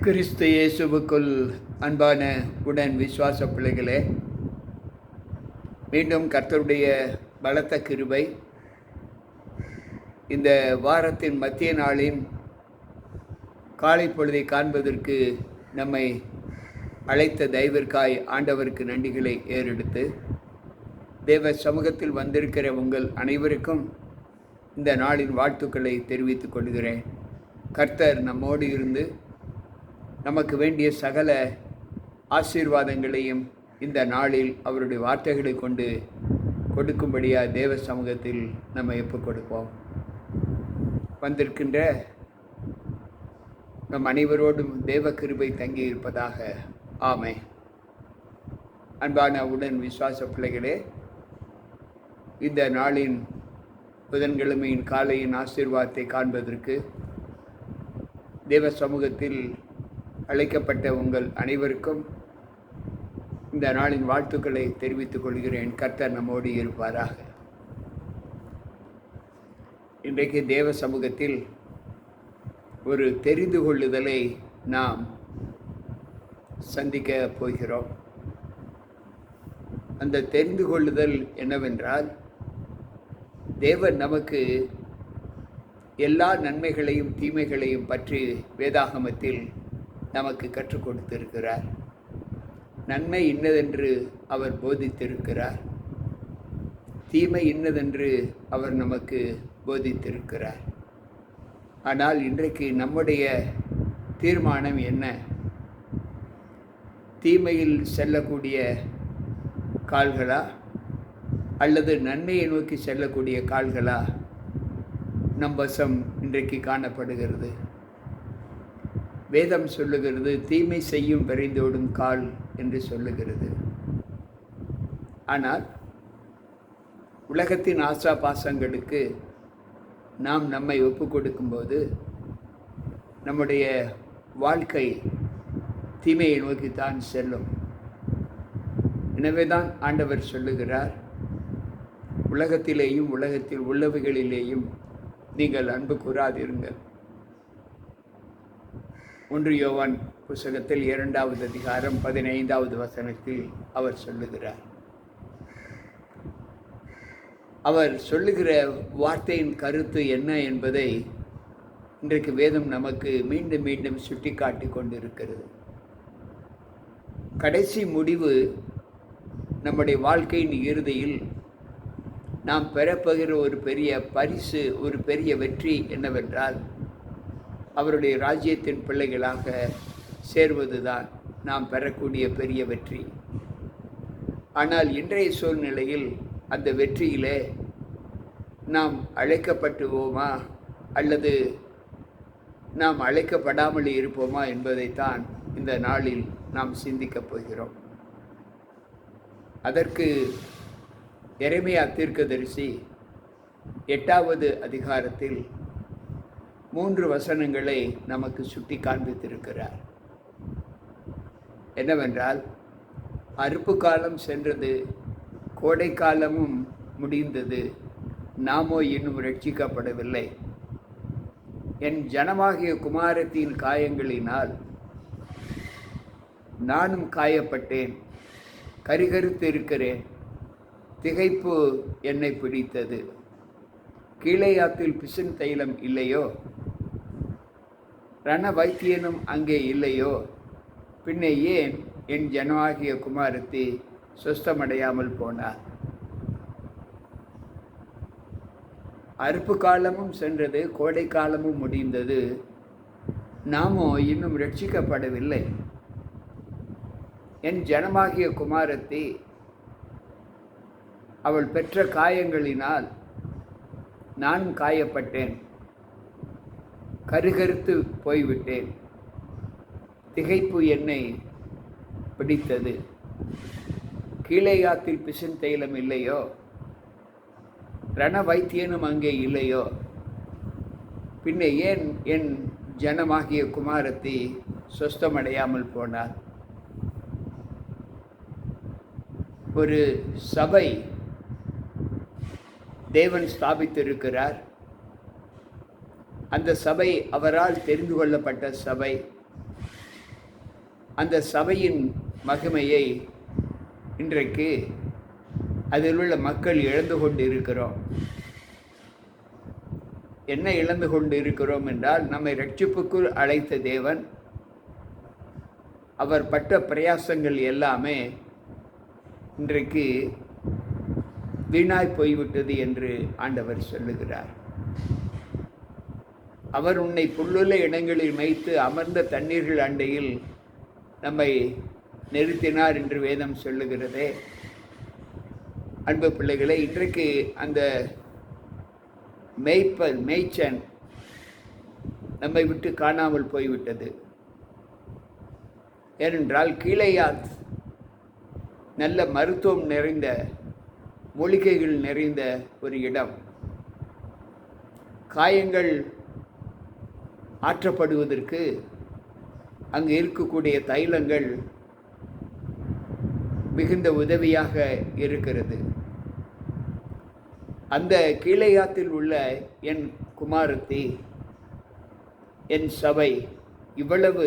கிறிஸ்து இயேசுவுக்குள் அன்பான உடன் விசுவாச பிள்ளைகளே, மீண்டும் கர்த்தருடைய பலத்த கிருபை இந்த வாரத்தின் மத்திய நாளின் காலை பொழுதை காண்பதற்கு நம்மை அழைத்த தயவிற்காய் ஆண்டவருக்கு நன்றிகளை ஏறெடுத்து தேவ சமூகத்தில் வந்திருக்கிற உங்கள் அனைவருக்கும் இந்த நாளின் வாழ்த்துக்களை தெரிவித்துக் கொள்கிறேன். கர்த்தர் நம்மோடு இருந்து நமக்கு வேண்டிய சகல ஆசீர்வாதங்களையும் இந்த நாளில் அவருடைய வார்த்தைகளை கொண்டு கொடுக்கும்படியாக தேவ சமூகத்தில் நம்ம ஒப்புக் கொடுப்போம். வந்திருக்கின்ற நம் அனைவரோடும் தேவ கிருபை தங்கி இருப்பதாக. ஆமென். அன்பான உடன் விசுவாச பிள்ளைகளே, இந்த நாளின் புதன்கிழமையின் காலையின் ஆசீர்வாதத்தை காண்பதற்கு தேவ சமூகத்தில் அழைக்கப்பட்ட உங்கள் அனைவருக்கும் இந்த நாளின் வாழ்த்துக்களை தெரிவித்துக் கொள்கிறேன். கர்த்தர் நம்மோடு இருப்பாராக. இன்றைக்கு தேவ சமூகத்தில் ஒரு தெரிந்து கொள்ளுதலை நாம் சந்திக்க போகிறோம். அந்த தெரிந்து கொள்ளுதல் என்னவென்றால், தேவன் நமக்கு எல்லா நன்மைகளையும் தீமைகளையும் பற்றி வேதாகமத்தில் நமக்கு கற்றுக் கொடுத்திருக்கிறார். நன்மை இன்னதென்று அவர் போதித்திருக்கிறார், தீமை இன்னதென்று அவர் நமக்கு போதித்திருக்கிறார். ஆனால் இன்றைக்கு நம்முடைய தீர்மானம் என்ன? தீமையில் செல்லக்கூடிய கால்களா அல்லது நன்மையை நோக்கி செல்லக்கூடிய கால்களா நம் வசம் இன்றைக்கு காணப்படுகிறது? வேதம் சொல்லுகிறது, தீமை செய்யும் விரைந்தோடும் கால் என்று சொல்லுகிறது. ஆனால் உலகத்தின் ஆசா பாசங்களுக்கு நாம் நம்மை ஒப்பு கொடுக்கும்போது நம்முடைய வாழ்க்கை தீமையை நோக்கித்தான் செல்லும். எனவே தான் ஆண்டவர் சொல்லுகிறார், உலகத்திலேயும் உலகத்தில் உள்ளவைகளிலேயும் நீங்கள் அன்பு கூறாதிருங்கள். 1 யோவான் புத்தகத்தில் 2வது அதிகாரம் 15வது வசனத்தில் அவர் சொல்லுகிறார். அவர் சொல்லுகிற வார்த்தையின் கருத்து என்ன என்பதை இன்றைக்கு வேதம் நமக்கு மீண்டும் மீண்டும் சுட்டி காட்டி கொண்டிருக்கிறது. கடைசி முடிவு, நம்முடைய வாழ்க்கையின் இறுதியில் நாம் பெறப்போகிற ஒரு பெரிய பரிசு, ஒரு பெரிய வெற்றி என்னவென்றால், அவருடைய ராஜ்யத்தின் பிள்ளைகளாக சேர்வதுதான் நாம் பெறக்கூடிய பெரிய வெற்றி. ஆனால் இன்றைய சூழ்நிலையில் அந்த வெற்றியிலே நாம் அழைக்கப்பட்டுவோமா அல்லது நாம் அழைக்கப்படாமல் இருப்போமா என்பதைத்தான் இந்த நாளில் நாம் சிந்திக்கப் போகிறோம். அதற்கு எரேமியா தீர்க்கதரிசி 8வது அதிகாரத்தில் 3 வசனங்களை நமக்கு சுட்டி காண்பித்திருக்கிறார். என்னவென்றால், அறுப்பு காலம் சென்றது, கோடை காலமும் முடிந்தது, நாமோ இன்னும் ரட்சிக்கப்படவில்லை. என் ஜனமாகிய குமாரத்தின் காயங்களினால் நானும் காயப்பட்டேன், கரிகரித்து இருக்கிறேன், திகைப்பு என்னை பிடித்தது. கீலேயாத்தில் பிசின் தைலம் இல்லையோ, ரண வைத்தியனும் அங்கே இல்லையோ, பின்னே ஏன் என் ஜனமாகிய குமாரத்தி சொஸ்தமடையாமல் போனார்? அறுப்பு காலமும் சென்றது, கோடை காலமும் முடிந்தது, நாமோ இன்னும் ரட்சிக்கப்படவில்லை. என் ஜனமாகிய குமாரத்தி அவள் பெற்ற காயங்களினால் நானும் காயப்பட்டேன், கருகருத்து போய்விட்டேன், திகைப்பு என்னை பிடித்தது. கீலேயாத்தில் பிசின் தைலம் இல்லையோ, ரண வைத்தியனும் அங்கே இல்லையோ, பின்ன ஏன் என் ஜனமாகிய குமாரத்தி சொஸ்தமடையாமல் போனார்? ஒரு சபை தேவன் ஸ்தாபித்திருக்கிறார். அந்த சபை அவரால் தெரிந்து கொள்ளப்பட்ட சபை. அந்த சபையின் மகிமையை இன்றைக்கு அதில் உள்ள மக்கள் இழந்து கொண்டு இருக்கிறோம். என்ன இழந்து கொண்டு இருக்கிறோம் என்றால், நம்மை ரட்சிப்புக்குள் அழைத்த தேவன் அவர் பட்ட பிரயாசங்கள் எல்லாமே இன்றைக்கு வீணாய் போய்விட்டது என்று ஆண்டவர் சொல்லுகிறார். அவர் உன்னை புல்லுள்ள இடங்களில் மேய்த்து அமர்ந்த தண்ணீர்கள் அண்டையில் நம்மை நிறுத்தினார் என்று வேதம் சொல்லுகிறதே. அன்பு பிள்ளைகளை, இன்றைக்கு அந்த மேய்ச்சன் நம்மை விட்டு காணாமல் போய்விட்டது. ஏனென்றால் கீலேயாத் நல்ல மருத்துவம் நிறைந்த, மூலிகைகள் நிறைந்த ஒரு இடம். காயங்கள் ஆற்றப்படுவதற்கு அங்கு இருக்கக்கூடிய தைலங்கள் மிகுந்த உதவியாக இருக்கிறது. அந்த கீலேயாத்தில் உள்ள என் குமாரத்தி, என் சபை, இவ்வளவு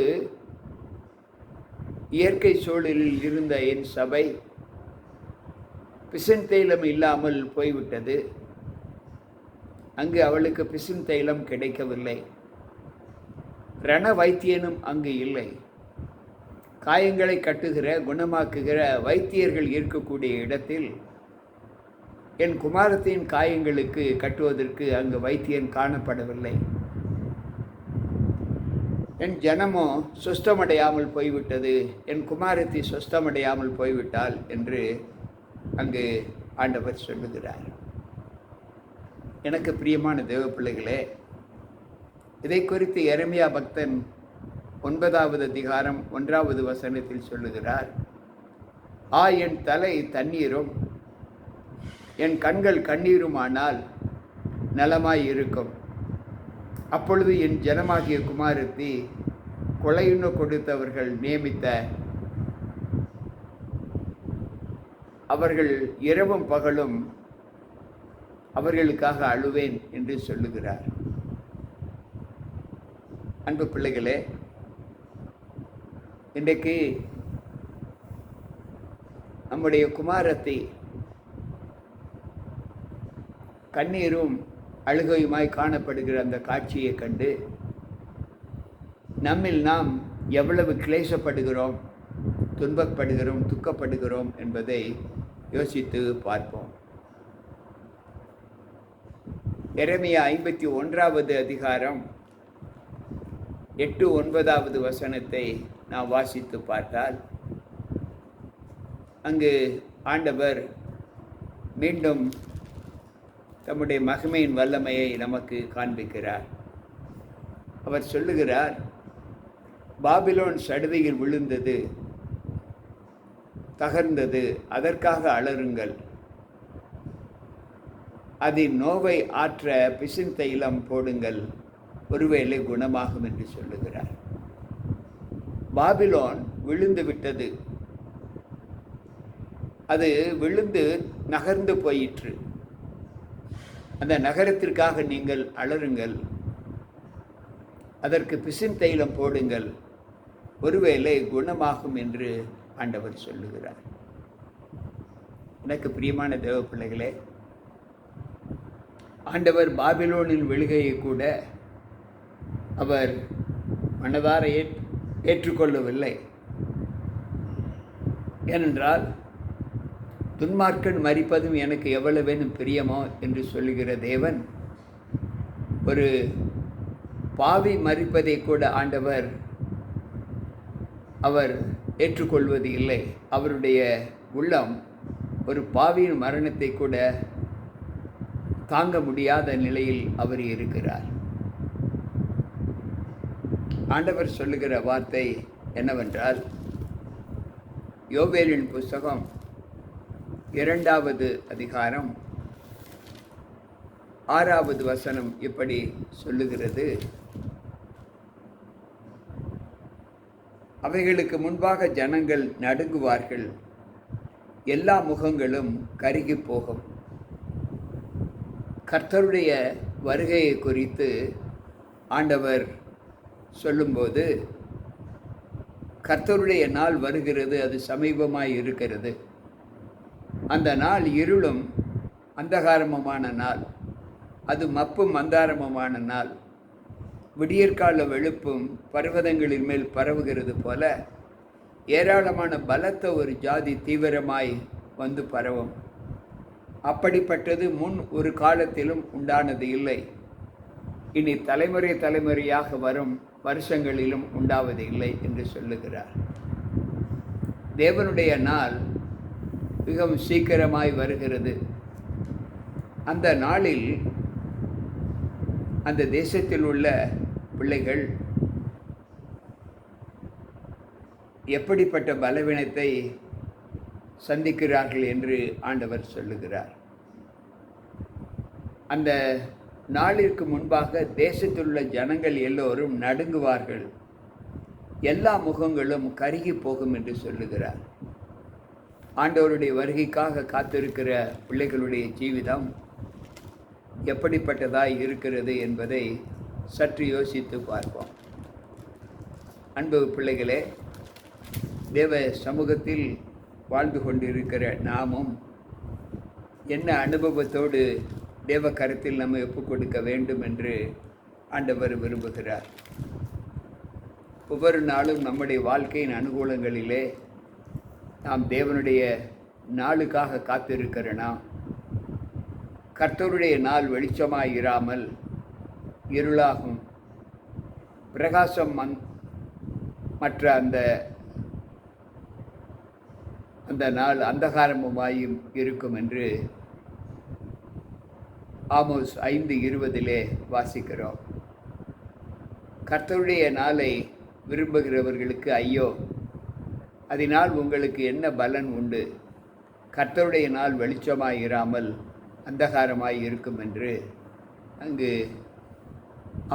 இயற்கை சூழலில் இருந்த என் சபை பிசின் தைலம் இல்லாமல் போய்விட்டது. அங்கு அவளுக்கு பிசின் தைலம் கிடைக்கவில்லை. ரண வைத்தியனும் அங்கு இல்லை. காயங்களை கட்டுகிற, குணமாக்குகிற வைத்தியர்கள் இருக்கக்கூடிய இடத்தில் என் குமாரத்தின் காயங்களுக்கு கட்டுவதற்கு அங்கு வைத்தியன் காணப்படவில்லை. என் ஜனமோ சுஸ்தமடையாமல் போய்விட்டது, என் குமாரத்தி சுஸ்தமடையாமல் போய்விட்டாள் என்று அங்கு ஆண்டவர் சொல்லுகிறார். எனக்கு பிரியமான தேவ பிள்ளைகளே, இதை குறித்து எரேமியா பக்தன் 9வது அதிகாரம் 1வது வசனத்தில் சொல்லுகிறார், என் தலை தண்ணீரும் என் கண்கள் கண்ணீருமானால் நலமாய் இருக்கும். அப்பொழுது என் ஜனமாகிய குமாரத்தி கொலையுண்ண கொடுத்தவர்கள் நியமித்த அவர்கள் இரவும் பகலும் அவர்களுக்காக அழுவேன் என்று சொல்லுகிறார். அன்பு பிள்ளைகளே, இன்றைக்கு நம்முடைய குமாரத்தி கண்ணீரும் அழுகையுமாய் காணப்படுகிற அந்த காட்சியை கண்டு நம்மில் நாம் எவ்வளவு கிளேசப்படுகிறோம், துன்பப்படுகிறோம், துக்கப்படுகிறோம் என்பதை யோசித்து பார்ப்போம். எரேமியா 51வது அதிகாரம் 8-9வது வசனத்தை நாம் வாசித்து பார்த்தால், அங்கு ஆண்டவர் மீண்டும் தம்முடைய மகிமையின் வல்லமையை நமக்கு காண்பிக்கிறார். அவர் சொல்லுகிறார், பாபிலோன் சடுதியில் விழுந்தது, தகர்ந்தது, அதற்காக அலறுங்கள். அதின் நோவை ஆற்ற பிசின் தைலம் போடுங்கள், ஒருவேளை குணமாகும் என்று சொல்லுகிறார். பாபிலோன் விழுந்து விட்டது. அது விழுந்து நகர்ந்து போயிற்று. அந்த நகரத்திற்காக நீங்கள் அலறுங்கள், அதற்கு பிசின் தைலம் போடுங்கள், ஒருவேளை குணமாகும் என்று ஆண்டவர் சொல்லுகிறார். எனக்கு பிரியமான தேவ பிள்ளைகளே, ஆண்டவர் பாபிலோனின் விழுகையை கூட அவர் மனதார ஏற்றுக்கொள்ளவில்லை. ஏனென்றால் துன்மார்க்கன் மரிப்பதும் எனக்கு எவ்வளவேனும் பிரியமோ என்று சொல்லுகிற தேவன் ஒரு பாவி மரிப்பதை கூட ஆண்டவர் அவர் ஏற்றுக்கொள்வது இல்லை. அவருடைய உள்ளம் ஒரு பாவியின் மரணத்தை கூட தாங்க முடியாத நிலையில் அவர் இருக்கிறார். ஆண்டவர் சொல்லுகிற வார்த்தை என்னவென்றால், யோவேலின் புஸ்தகம் 2வது அதிகாரம் 6வது வசனம் இப்படி சொல்லுகிறது, அவைகளுக்கு முன்பாக ஜனங்கள் நடுங்குவார்கள், எல்லா முகங்களும் கருகி போகும். கர்த்தருடைய வருகையை குறித்து ஆண்டவர் சொல்லும்போது, கர்த்தருடைய நாள் வருகிறது, அது சமீபமாய் இருக்கிறது. அந்த நாள் இருளும் அந்தகாரமுமான நாள், அது மப்பும் அந்தாரமுமான நாள். விடியற்கால வெளுப்பும் பர்வதங்களின் மேல் பரவுகிறது போல ஏராளமான பலத்த ஒரு ஜாதி தீவிரமாய் வந்து பரவும். அப்படிப்பட்டது முன் ஒரு காலத்திலும் உண்டானது இல்லை, இனி தலைமுறை தலைமுறையாக வரும் வருஷங்களிலும் உண்டாவது இல்லை என்று சொல்லுகிறார். தேவனுடைய நாள் மிகவும் சீக்கிரமாய் வருகிறது. அந்த நாளில் அந்த தேசத்தில் உள்ள பிள்ளைகள் எப்படிப்பட்ட பலவீனத்தை சந்திக்கிறார்கள் என்று ஆண்டவர் சொல்லுகிறார். அந்த நாளிற்கு முன்பாக தேசத்தில் உள்ள ஜனங்கள் எல்லோரும் நடுங்குவார்கள், எல்லா முகங்களும் கருகி போகும் என்று சொல்லுகிறார். ஆண்டவருடைய வருகைக்காக காத்திருக்கிற பிள்ளைகளுடைய ஜீவிதம் எப்படிப்பட்டதாய் இருக்கிறது என்பதை சற்று யோசித்து பார்ப்போம். அன்பு பிள்ளைகளே, தேவ சமூகத்தில் வாழ்ந்து கொண்டிருக்கிற நாமும் என்ன அனுபவத்தோடு தேவ கருத்தில் நம்ம ஒப்புக் கொடுக்க வேண்டும் என்று ஆண்டவர் விரும்புகிறார். ஒவ்வொரு நாளும் நம்முடைய வாழ்க்கையின் அனுகூலங்களிலே நாம் தேவனுடைய நாளுக்காக காத்திருக்கிற நாம் கர்த்தருடைய நாள் வெளிச்சமாய் இராமல் இருளாகும், பிரகாசம் மற்ற அந்த நாள் அந்தகாரமுமாயும் இருக்கும் என்று ஆமோஸ் 5:20 வாசிக்கிறோம். கர்த்தருடைய நாளை விரும்புகிறவர்களுக்கு ஐயோ, அதனால் உங்களுக்கு என்ன பலன் உண்டு? கர்த்தருடைய நாள் வெளிச்சமாய் இராமல் அந்தகாரமாய் இருக்கும் என்று அங்கு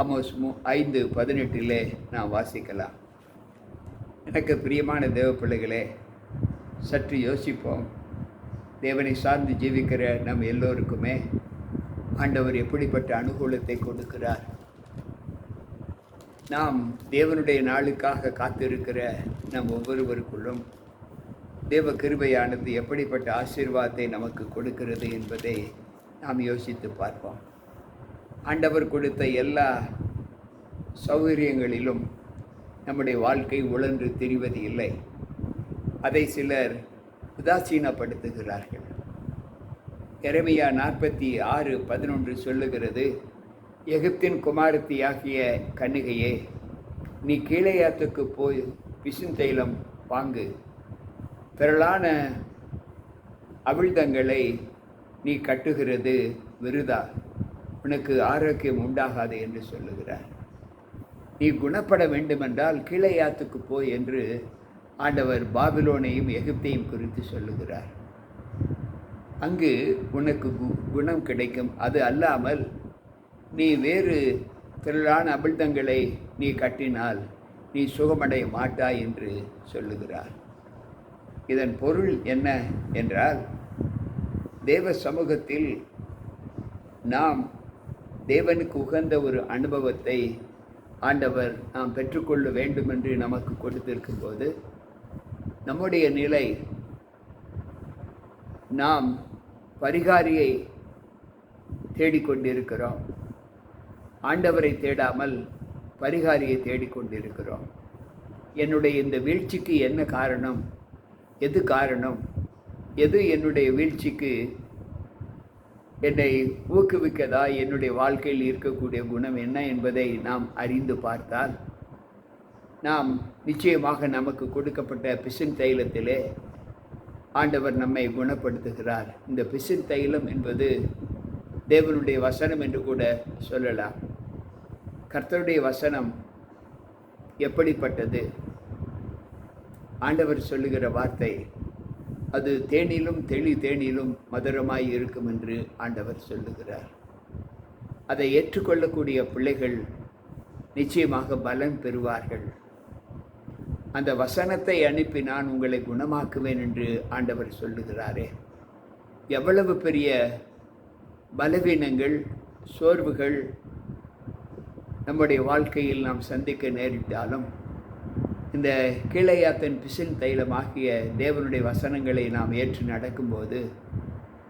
ஆமோஸ் 5:18 நாம் வாசிக்கலாம். எனக்கு பிரியமான தேவ பிள்ளைகளே, சற்று யோசிப்போம். தேவனை சார்ந்து ஜீவிக்கிற நம் எல்லோருக்குமே ஆண்டவர் எப்படிப்பட்ட அனுகூலத்தை கொடுக்கிறார். நாம் தேவனுடைய நாளுக்காக காத்திருக்கிற நம் ஒவ்வொருவருக்குள்ளும் தேவ கிருபையானது எப்படிப்பட்ட ஆசீர்வாதத்தை நமக்கு கொடுக்கிறது என்பதை நாம் யோசித்து பார்ப்போம். ஆண்டவர் கொடுத்த எல்லா சௌகரியங்களிலும் நம்முடைய வாழ்க்கை உழன்று திரிவது இல்லை. அதை சிலர் உதாசீனப்படுத்துகிறார்கள். எரேமியா 46:11 சொல்லுகிறது, எகிப்தின் குமாரத்தியாகிய கன்னிகையே, நீ கீலேயாத்துக்கு போய் பிசுந்தைலம் வாங்கு, திரளான அவிழ்தங்களை நீ கட்டுகிறது விருதா, உனக்கு ஆரோக்கியம் உண்டாகாது என்று சொல்லுகிறார். நீ குணப்பட வேண்டுமென்றால் கீலேயாத்துக்கு போய் என்று ஆண்டவர் பாபிலோனையும் எகிப்தையும் குறித்து சொல்லுகிறார். அங்கு உனக்கு குணம் கிடைக்கும். அது அல்லாமல் நீ வேறு திரளான அபிழ்தங்களை நீ கட்டினால் நீ சுகமடைய மாட்டாய் என்று சொல்லுகிறார். இதன் பொருள் என்ன என்றால், தேவ சமூகத்தில் நாம் தேவனுக்கு உகந்த ஒரு அனுபவத்தை ஆண்டவர் நாம் பெற்றுக்கொள்ள வேண்டும் என்று நமக்கு கொடுத்திருக்கும் போது நம்முடைய நிலை, நாம் பரிகாரியை தேடிக்கொண்டிருக்கிறோம். ஆண்டவரை தேடாமல் பரிகாரியை தேடிக்கொண்டிருக்கிறோம். என்னுடைய இந்த வீழ்ச்சிக்கு என்ன காரணம்? எது காரணம்? எது என்னுடைய வீழ்ச்சிக்கு என்னை ஊக்குவிக்கதா? என்னுடைய வாழ்க்கையில் இருக்கக்கூடிய குணம் என்ன என்பதை நாம் அறிந்து பார்த்தால் நாம் நிச்சயமாக நமக்கு கொடுக்கப்பட்ட பிசின் தைலத்திலே ஆண்டவர் நம்மை குணப்படுத்துகிறார். இந்த பிசின் தைலம் என்பது தேவனுடைய வசனம் என்று கூட சொல்லலாம். கர்த்தருடைய வசனம் எப்படிப்பட்டது? ஆண்டவர் சொல்லுகிற வார்த்தை அது தேனிலும் தேனிலும் மதுரமாய் இருக்கும் என்று ஆண்டவர் சொல்லுகிறார். அதை ஏற்றுக்கொள்ளக்கூடிய பிள்ளைகள் நிச்சயமாக பலன் பெறுவார்கள். அந்த வசனத்தை அனுப்பி நான் உங்களை குணமாக்குவேன் என்று ஆண்டவர் சொல்லுகிறாரே. எவ்வளவு பெரிய பலவீனங்கள், சோர்வுகள் நம்முடைய வாழ்க்கையில் நாம் சந்திக்க நேரிட்டாலும் இந்த கீழையாத்தன் பிசின் தைலம் ஆகிய தேவனுடைய வசனங்களை நாம் ஏற்று நடக்கும்போது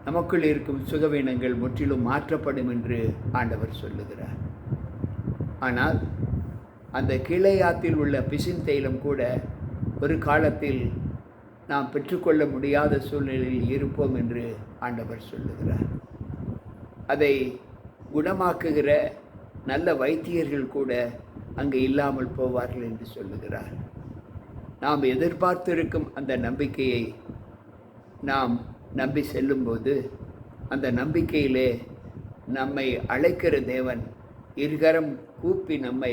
நமக்குள் இருக்கும் சுகவீனங்கள் முற்றிலும் மாற்றப்படும் என்று ஆண்டவர் சொல்லுகிறார். ஆனால் அந்த கீழையாத்தில் உள்ள பிசின் தைலம் கூட ஒரு காலத்தில் நாம் பெற்றுக்கொள்ள முடியாத சூழ்நிலையில் இருப்போம் என்று ஆண்டவர் சொல்லுகிறார். அதை குணமாக்குகிற நல்ல வைத்தியர்கள் கூட அங்கே இல்லாமல் போவார்கள் என்று சொல்லுகிறார். நாம் எதிர்பார்த்திருக்கும் அந்த நம்பிக்கையை நாம் நம்பி செல்லும்போது அந்த நம்பிக்கையிலே நம்மை அழைக்கிற தேவன் இருகரம் கூப்பி நம்மை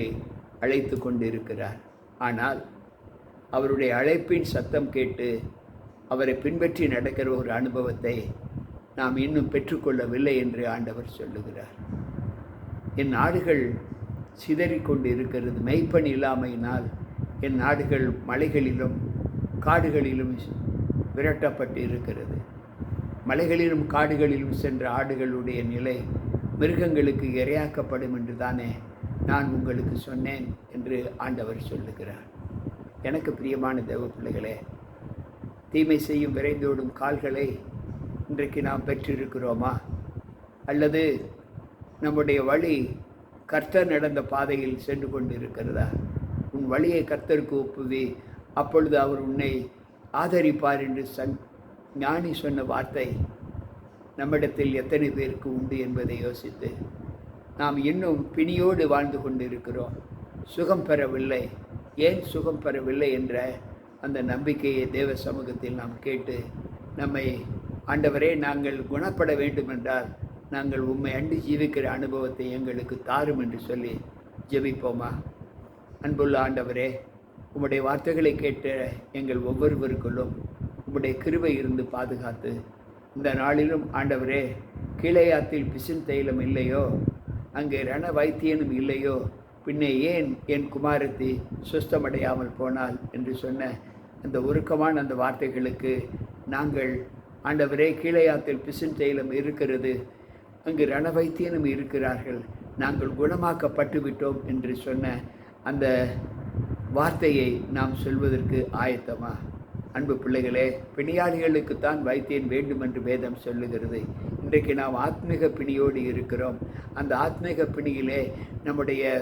அழைத்து கொண்டிருக்கிறார். ஆனால் அவருடைய அழைப்பின் சத்தம் கேட்டு அவரை பின்பற்றி நடக்கிற ஒரு அனுபவத்தை நாம் இன்னும் பெற்றுக்கொள்ளவில்லை என்று ஆண்டவர் சொல்லுகிறார். என் நாடுகள் சிதறிக்கொண்டு இருக்கிறது, மெய்ப்பன் இல்லாமையினால் என் நாடுகள் மலைகளிலும் காடுகளிலும் விரட்டப்பட்டு இருக்கிறது. மலைகளிலும் காடுகளிலும் சென்ற ஆடுகளுடைய நிலை மிருகங்களுக்கு இரையாக்கப்படும் என்று தானே நான் உங்களுக்கு சொன்னேன் என்று ஆண்டவர் சொல்லுகிறார். எனக்கு பிரியமான தேவ பிள்ளைகளே, தீமை செய்யும் விரைந்தோடும் கால்களை இன்றைக்கு நாம் பெற்றிருக்கிறோமா? அல்லது நம்முடைய வழி கர்த்தர் நடந்த பாதையில் சென்று கொண்டு இருக்கிறதா? உன் வழியை கர்த்தருக்கு ஒப்புவி, அப்பொழுது அவர் உன்னை ஆதரிப்பார் என்று ஞானி சொன்ன வார்த்தை நம்மிடத்தில் எத்தனை பேருக்கு உண்டு என்பதை யோசித்து நாம் இன்னும் பிணியோடு வாழ்ந்து கொண்டிருக்கிறோம். சுகம் பெறவில்லை. ஏன் சுகம் பெறவில்லை என்ற அந்த நம்பிக்கையை தேவ சமூகத்தில் நாம் கேட்டு நம்மை, ஆண்டவரே, நாங்கள் குணப்பட வேண்டுமென்றால் நாங்கள் உம்மை அண்டி ஜீவிக்கிற அனுபவத்தை எங்களுக்கு தாரும் என்று சொல்லி ஜெபிப்போமா? அன்புள்ள ஆண்டவரே, உம்முடைய வார்த்தைகளை கேட்ட எங்கள் ஒவ்வொருவருக்குள்ளும் உம்முடைய கிருபை இருந்து பாதுகாத்து இந்த நாளிலும் ஆண்டவரே, கீழையாத்தில் பிசின் தைலம் இல்லையோ, அங்கே ரண வைத்தியனும் இல்லையோ, பின்னே ஏன் என் குமாரத்தி சுஸ்தமடையாமல் போனாள் என்று சொன்ன அந்த உருக்கமான அந்த வார்த்தைகளுக்கு நாங்கள், ஆண்டவரே, கீழையாத்தில் பிசின் தைலம் இருக்கிறது, அங்கு ரண வைத்தியனும் இருக்கிறார்கள், நாங்கள் குணமாக்கப்பட்டு விட்டோம் என்று சொன்ன அந்த வார்த்தையை நாம் சொல்வதற்கு ஆயத்தமா? அன்பு பிள்ளைகளே, பிணியாளிகளுக்குத்தான் வைத்தியன் வேண்டும் என்று வேதம் சொல்லுகிறது. இன்றைக்கு நாம் ஆத்மீக பிணியோடு இருக்கிறோம். அந்த ஆத்மீக பிணியிலே நம்முடைய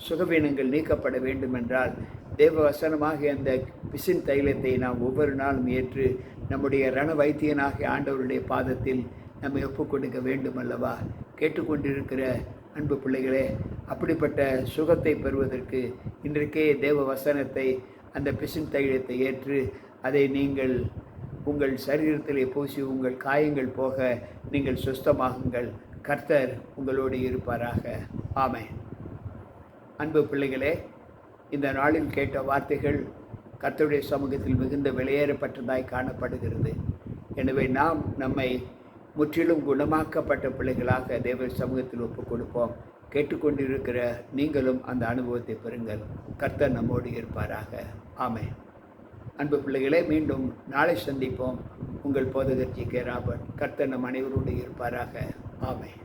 சுகவீனங்கள் நீக்கப்பட வேண்டுமென்றால் தேவ வசனமாகிய அந்த பிசின் தைலத்தை நாம் ஒவ்வொரு நாளும் ஏற்று நம்முடைய ரண வைத்தியனாகிய ஆண்டவருடைய பாதத்தில் நம்மை ஒப்புக் கொடுக்க வேண்டும் அல்லவா? கேட்டுக்கொண்டிருக்கிற அன்பு பிள்ளைகளே, அப்படிப்பட்ட சுகத்தை பெறுவதற்கு இன்றைக்கே தேவ வசனத்தை, அந்த பிசின் தைலத்தை ஏற்று அதை நீங்கள் உங்கள் சரீரத்திலே பூசி உங்கள் காயங்கள் போக நீங்கள் சுஸ்தமாகுங்கள். கர்த்தர் உங்களோடு இருப்பாராக. ஆமென். அன்பு பிள்ளைகளே, இந்த நாளில் கேட்ட வார்த்தைகள் கர்த்தருடைய சமூகத்தில் மிகுந்த விலையேறப்பட்டதாய் காணப்படுகிறது. எனவே நாம் நம்மை முற்றிலும் குணமாக்கப்பட்ட பிள்ளைகளாக தேவ சமூகத்தில் ஒப்புக் கொடுப்போம். கேட்டுக்கொண்டிருக்கிற நீங்களும் அந்த அனுபவத்தை பெறுங்கள். கர்த்தர் நம்மோடு இருப்பாராக. ஆமென். அன்பு பிள்ளைகளே, மீண்டும் நாளை சந்திப்போம். உங்கள் போதகர் ஜி.கே. ராபர்ட். கர்த்தர் நம் அனைவரோடு இருப்பாராக. ஆமென்.